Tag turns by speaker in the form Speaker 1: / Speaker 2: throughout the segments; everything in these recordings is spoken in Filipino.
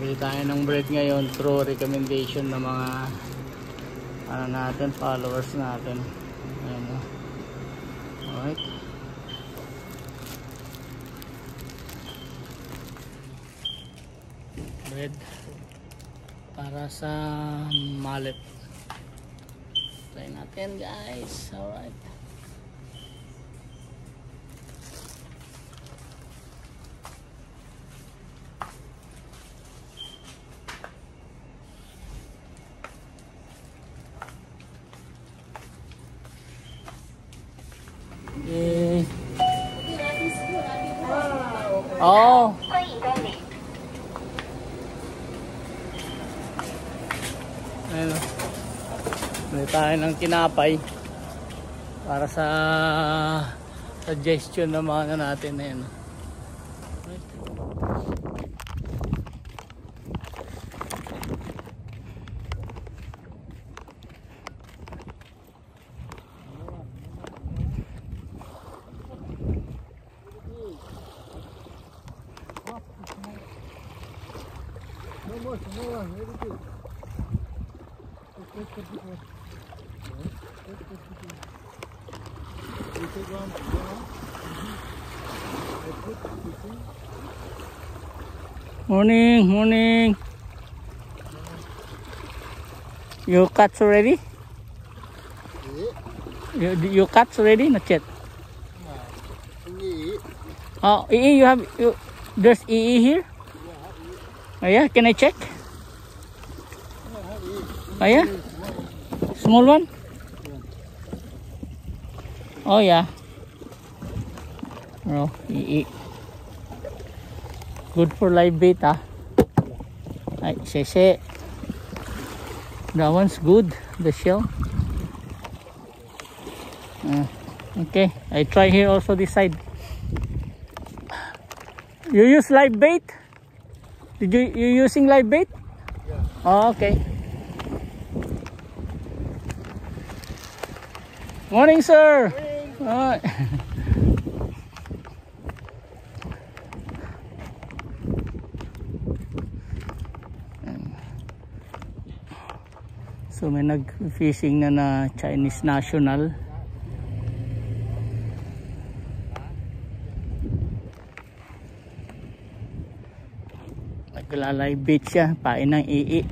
Speaker 1: bili tayo ng bread ngayon through recommendation ng mga natin, followers natin. Ayan, no? Alright, bread para sa mallet. Try natin, guys. Alright. Okay. Oh. Ayun, bili tayo ng tinapay para sa suggestion ng mga natin. Ayun. Morning, morning. You catch already? You catch already? Not yet. Oh, EE, there's EE here? Oh yeah, can I check? Oh yeah? Small one? Oh yeah. Oh, EE. Good for live bait, ah. Ay, sese. That one's good, the shell. Okay, I try here also this side. You use live bait? You using live bait? Yeah. Oh, okay. Morning, sir. Morning. So may nag-fishing na Chinese national. Nagla-live bait siya, pain ng EE.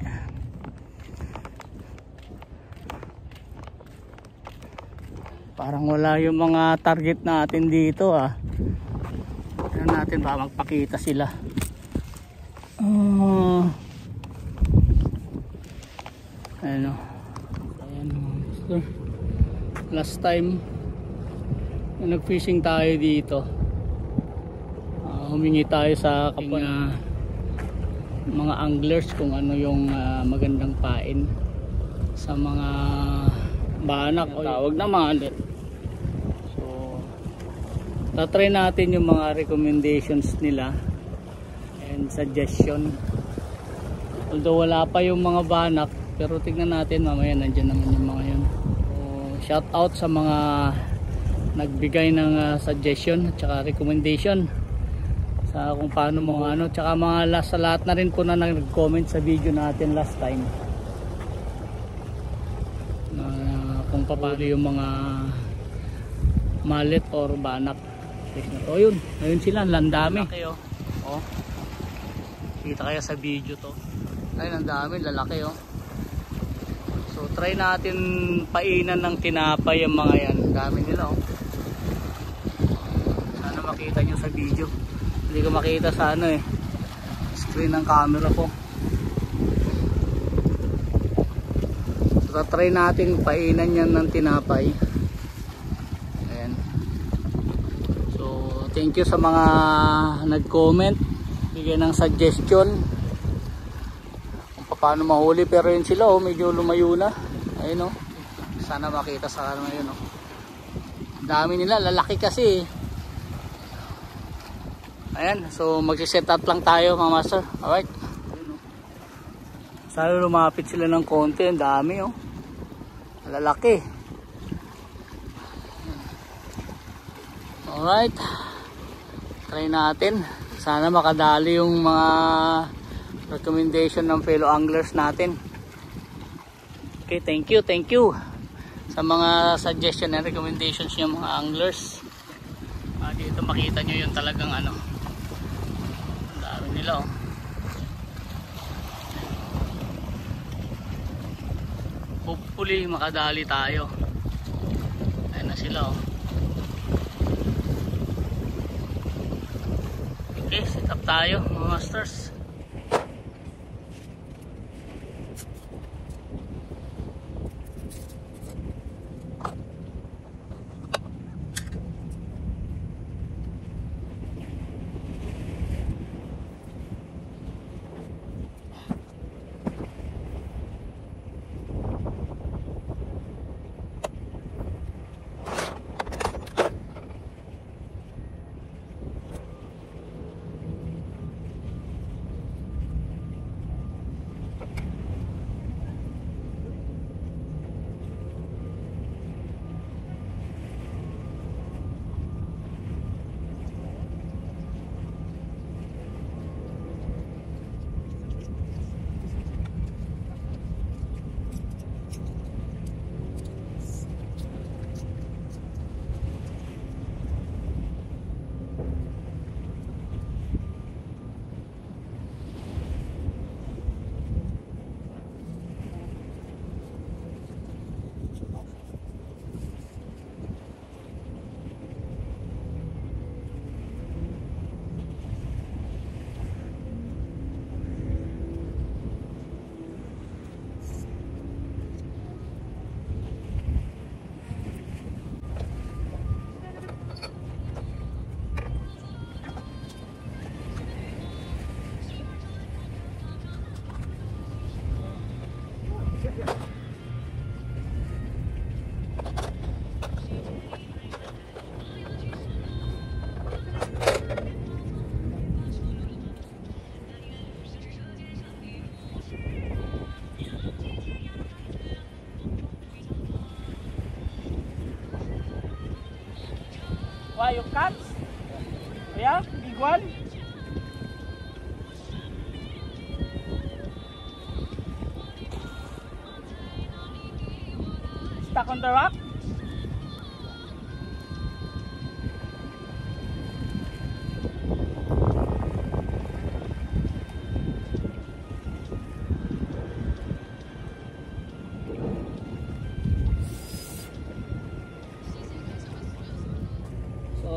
Speaker 1: Parang wala yung mga target natin dito, ah. Tignan natin ba magpakita sila. Ayan, so, last time nag-fishing tayo dito, humingi tayo sa mga anglers kung ano yung magandang pain sa mga banak o tawag na mallet. So tatry natin yung mga recommendations nila and suggestion, although wala pa yung mga banak. Pero tignan natin mamaya, nandiyan naman yung mga yun. So, shout out sa mga nagbigay ng suggestion at saka recommendation sa kung paano mo tsaka mga sa lahat na rin po na nag-comment sa video natin last time kung paano yung mga mallet or banak. O yun, ayun sila, landami. Oh, kita kaya sa video to. Ayun, ang dami, lalaki, oh. So try natin painan ng tinapay yung mga yan. Dami nila, oh. Sana makita nyo sa video. Hindi ko makita sa screen ng camera ko. So try natin painan yan ng tinapay. Ayan. So thank you sa mga nag-comment, bigyan ng suggestion paano mahuli. Pero yun sila, oh, medyo lumayo na. Ayun, oh. Sana makita sa ano yun, oh. Dami nila, lalaki kasi. Ayan, so magsi-set up lang tayo, mga master. Alright. Sana lumapit sila ng konti, ang dami, oh. Lalaki. Alright. Try natin. Sana makadali yung mga recommendation ng fellow anglers natin. Okay, thank you sa mga suggestion and recommendations niyo mga anglers. Dito makita nyo yung talagang ano, ang dami nila oh. Hopefully makadali tayo. Ayan na sila oh. Okay, set up tayo mga masters. Why you catch? Yeah, big one. Stuck on the rock.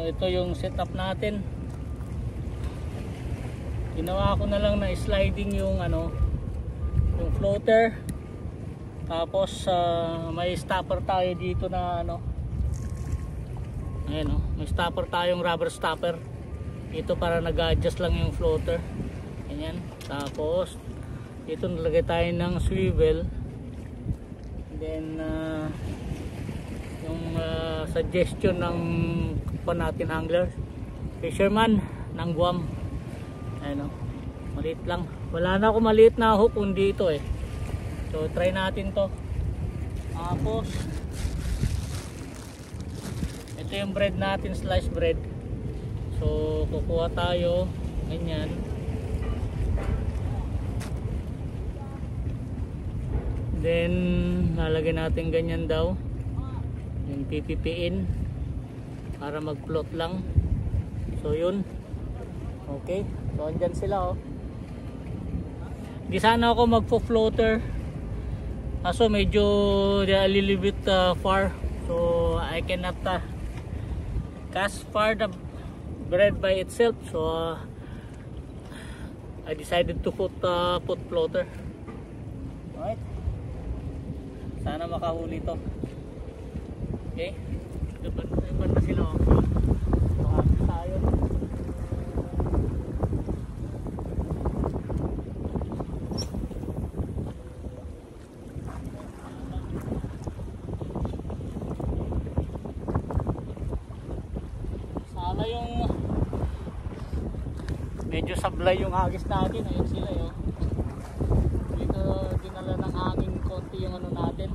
Speaker 1: Ito yung setup natin. Ginawa ko na lang na sliding yung ano, yung floater. Tapos may stopper tayo dito na ano. Ayan oh, may stopper tayong rubber stopper. Ito para nag-adjust lang yung floater. Ganyan. Tapos dito nalagay tayo ng swivel. And then yung suggestion ng natin angler, fisherman ng Guam. Ayun, maliit lang, wala na ako maliit na hook kundi ito eh. So try natin to. Tapos ito yung bread natin, sliced bread. So kukuha tayo ganyan, then lalagay natin ganyan daw yung pipipiin para mag-float lang. So yun. Okay. So andyan sila oh. Di sana ako magpo-floater. Kaso medyo a little bit far. So I cannot cast far the bread by itself. So I decided to put floater. Alright. Sana makahuli to. Okay. Iban na sila oh. Makakit tayo. Sana yung medyo sablay yung agis natin. Ayun sila yun. Dito dinala ng hangin konti yung ano natin.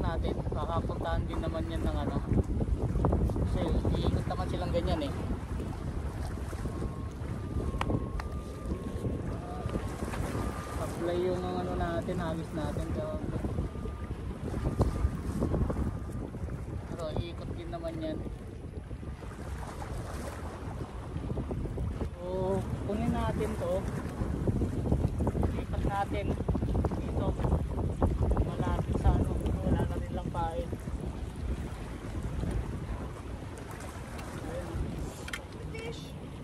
Speaker 1: Natin, makapuntahan din naman yan ng ano, kasi iikot naman silang ganyan eh. natin, alis natin. Pero ikot din naman yan. So kunin natin to, ikot natin dito malapit sa ano, wala na rin lang pain.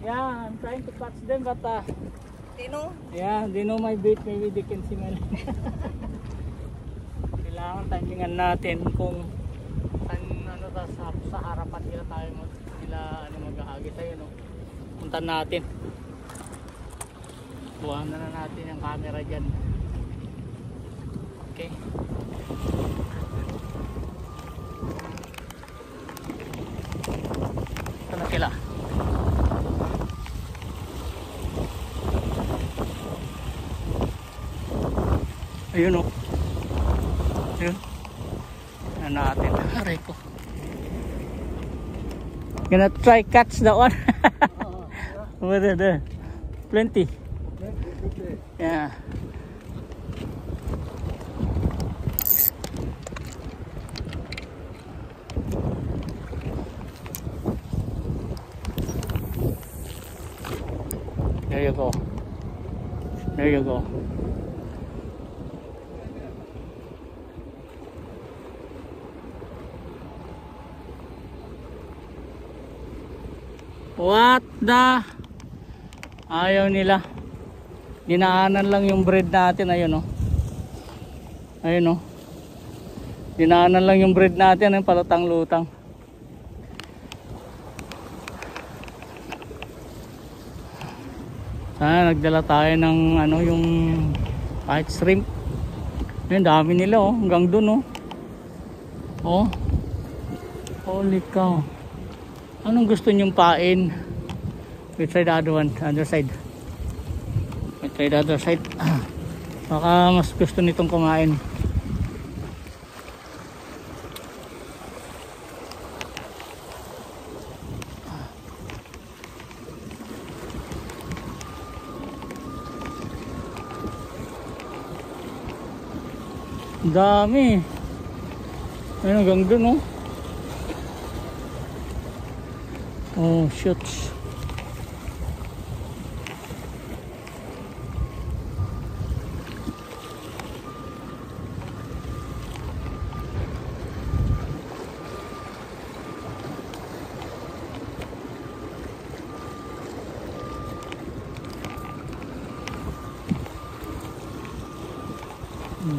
Speaker 1: Yeah, I'm trying to catch them but yeah, they know my bait, maybe they can see my line. Kailangan timingan natin kung saan, ano, sa harapan nila tayo maghahagi tayo, no? Puntan natin. Buwan na natin yung camera dyan. Okay. Ito na sila. Ayun, o. Ayun. Ano natin. Aray ko. Gonna try catch that one. Over there. Plenty. Yeah. There you go. There you go. What the? Ayaw nila. Dinaanan lang yung bread natin. Ayun, o. Ayun, o. Dinaanan lang yung bread natin. Yung palutang-lutang. Nagdala tayo ng ano, yung kahit shrimp. Ayun, dami nila, o. Hanggang dun, o. O. Holy cow. Anong gusto nyong pain? We try the other one, other side. We try the other side. Baka mas gusto nitong kumain. Dami. Ayun, hanggang dun, oh. Oh, shoots.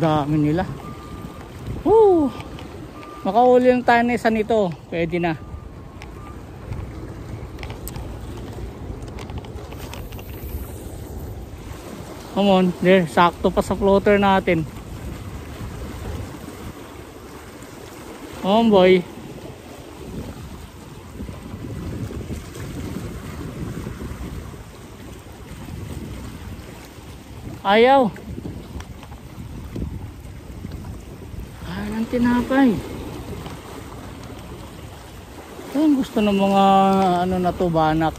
Speaker 1: Dami nila. Makauli lang tayo na isa nito. Pwede na. Come on, there, sakto pa sa floater natin. Oh boy. Ayaw. Ayaw ng tinapay. Ayun, gusto ng mga ano na to, banak.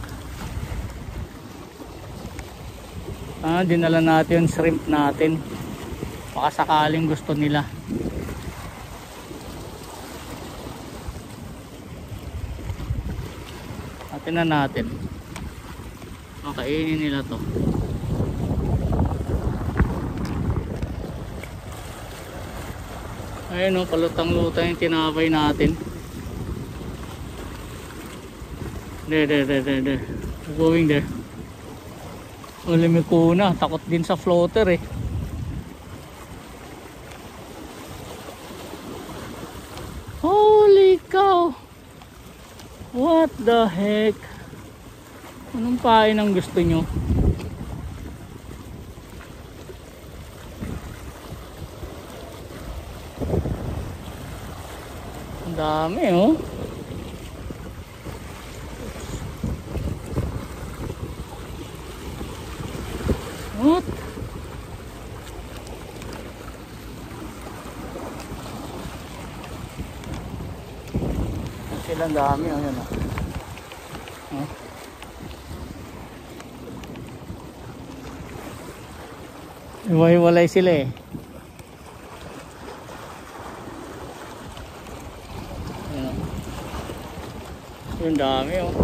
Speaker 1: Dinala natin yung shrimp natin. Baka sakaling gusto nila. Atin na natin. Makainin nila to. Ayun, oh, palutang-lutang yung tinapay natin. There. Going there. Ulimiko na, takot din sa floater, eh. Holy cow! What the heck? Anong pain ang gusto nyo? Ang dami, oh. What? Silang dami, oh, yan, oh. Iwalay sila, eh. Yung dami oh.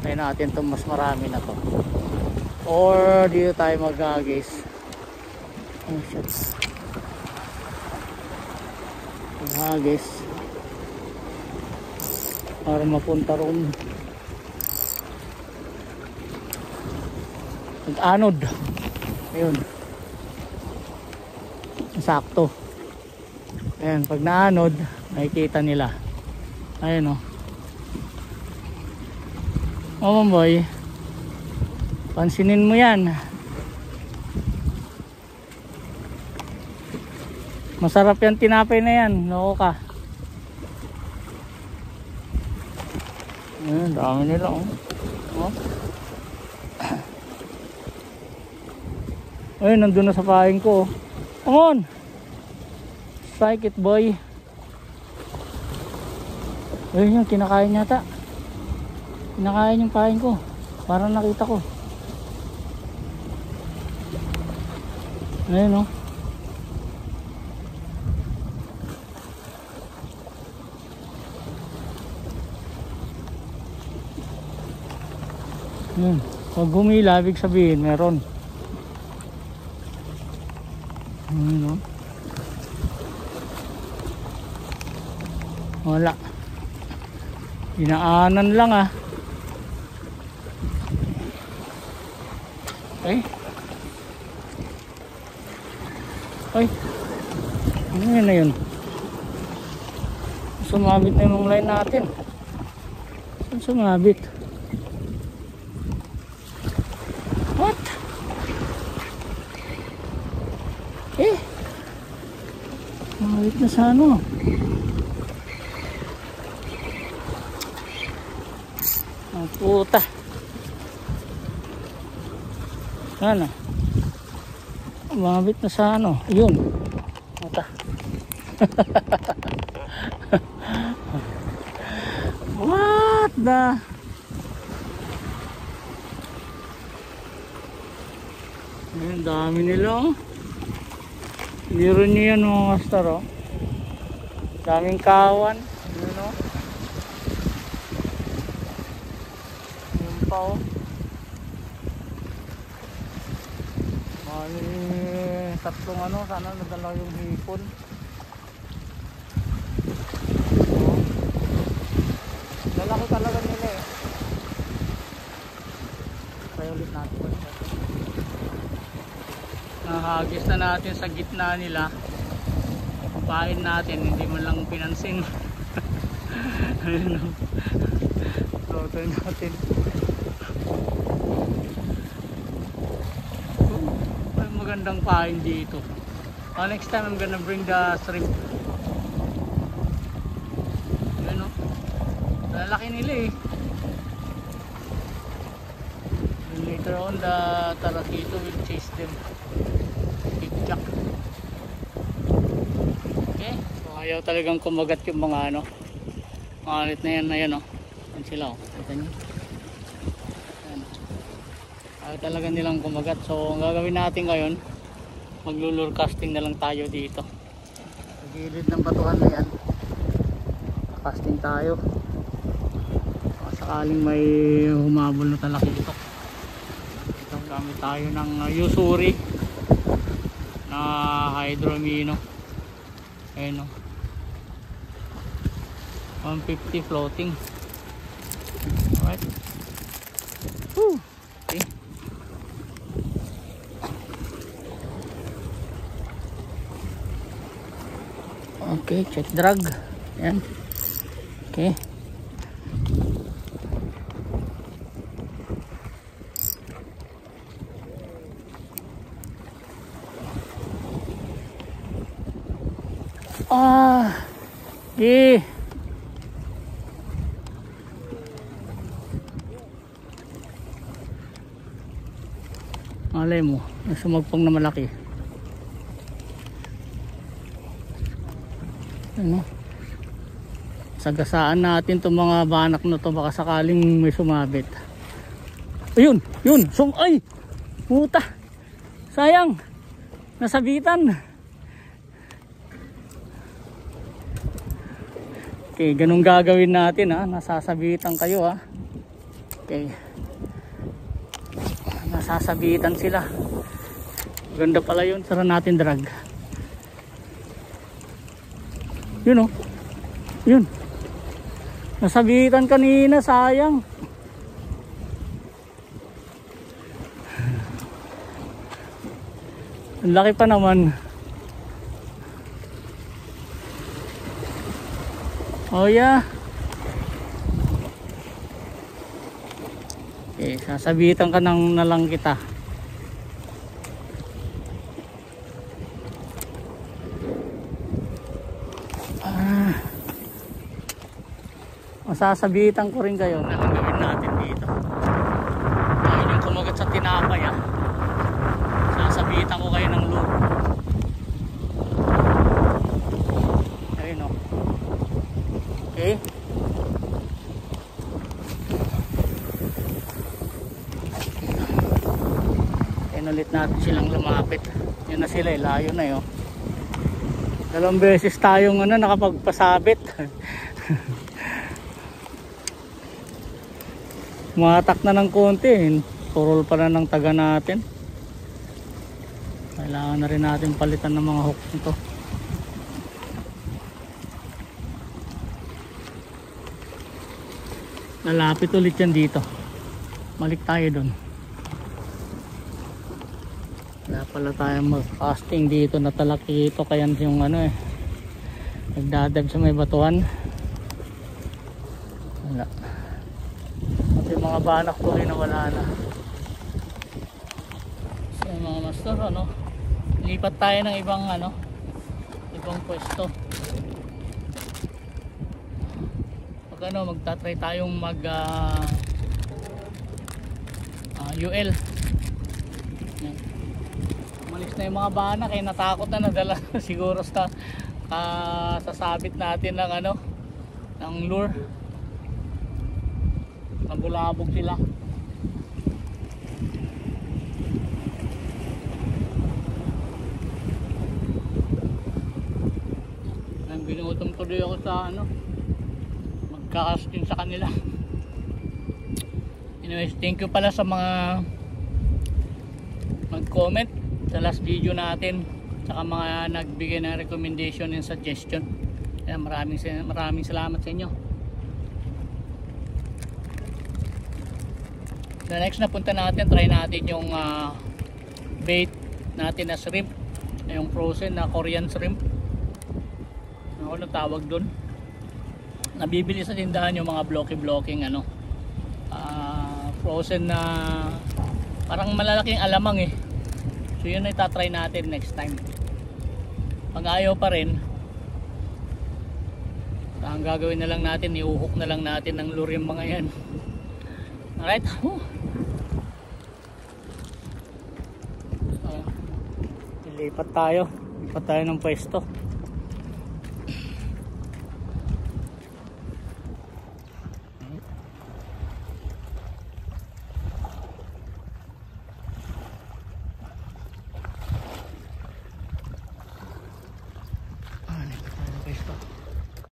Speaker 1: Tayo natin itong mas marami na to. Or dito tayo mag-agis. Oh shit. Mag-agis. Para mapunta ron. Mag-anod. Ayun. Sakto. Ayan, pag naanod, makikita nila. Ayun o. Oh boy. Pansinin mo yan. Masarap yan tinapay na yan. Loko ka. Ayun, dami nila oh. Oh. Ayun, nandun na sa paing ko. Come on! Strike it, boy. Ayun yung kinakain yata. Kinakain yung paing ko. Parang nakita ko. Ayun oh. Ayun. Pag humila, ibig sabihin meron. Ayun oh. Wala. Inaanan lang ah. Ay. Ay. Ano yun na yun? Sumabit na yung line natin. Saan sumabit? What? Eh. Sumabit na sa ano? Ang puta. Ano? Umabit na sa ano? Yun. Puta. What the? Ayun, dami nila oh. Biro nyo yan mga master oh. Daming kawan. Yun oh. Yun pa oh. May tatlong ano, sana nadala yung hipon. Oh. Lalaki talaga nila eh. Kaya ulit natin. Nahagis na natin sa gitna nila. Pain natin, hindi man lang pinansin. Ayun o. Total natin. Ay, magandang pain dito. Next time I'm gonna bring the shrimp. Ayun o. Lalaki nila eh. And later on the tarakito will chase them. Jack. Okay, so ayaw talagang kumagat yung mga ano, malit na yan na yan oh. Yan sila oh, kita nyo yan. Ayaw talaga nilang kumagat. So ang gagawin natin ngayon, maglulure casting na lang tayo dito sa gilid ng batuhan na yan. Casting tayo sakaling may humabol na talaki dito. Ito gamit tayo ng Usuri na hydramino. Ayun o, 150 floating. Alright. Woo. Okay. Okay, check drag. Ayan. Okay. Okay. Malay mo, sumagpang na malaki. Ano? Sagasaan natin itong mga banak na to, baka sakaling may sumabit. Ayun, yun, ay! Puta! Sayang! Nasabitan! Okay, ganun gagawin natin ha. Nasasabitan kayo ha. Okay. Nasasabitan sila. Ganda pala yun. Sara natin drag. Yun oh. Yun. Nasabitan kanina, sayang. Ang laki pa naman. Oh yeah. Okay, sasabitan ka nang nalang kita. Masasabitan ko rin kayo. Anong gawin natin dito? Ayun yung kumagat sa tinapay ah. Sasabitan ko kayo ng lure. Ayun o. Okay. Ulit natin silang lumapit. Yun na sila, layo na yun. Dalawang beses tayong nakapagpasabit. Matak na ng konti. Turol pa na ng taga natin. Kailangan na rin natin palitan ng mga hook nito. Lalapit ulit yan dito. Balik tayo dun. Wala pala tayong mag-casting dito na talakito. Kaya yung nagdadive sa may batuan. Wala. At yung mga banak ko rin na wala na. So yung mga master lipat tayo ng ibang ibang pwesto. Pag magtatry tayong mag UL. Umalis na yung mga banak natakot na nadala siguro sa sasabit natin ng ng lure. Nabulabog sila. Binutom tuloy ako sa magka-casting sa kanila. Anyways, thank you pala sa mga mag-comment sa last video natin, saka mga nagbigay ng recommendation and suggestion. Kaya maraming salamat sa inyo. The next na punta natin, try natin yung bait natin na shrimp, yung frozen na Korean shrimp. Ano tawag doon? Nabibili sa tindahan yung mga blocking frozen na parang malalaking alamang So yun ay tatry natin next time. Pag ayaw pa rin, ang gagawin na lang natin, iuhok na lang natin ng lure yung mga yan. Alright. Ilipat tayo ng pwesto.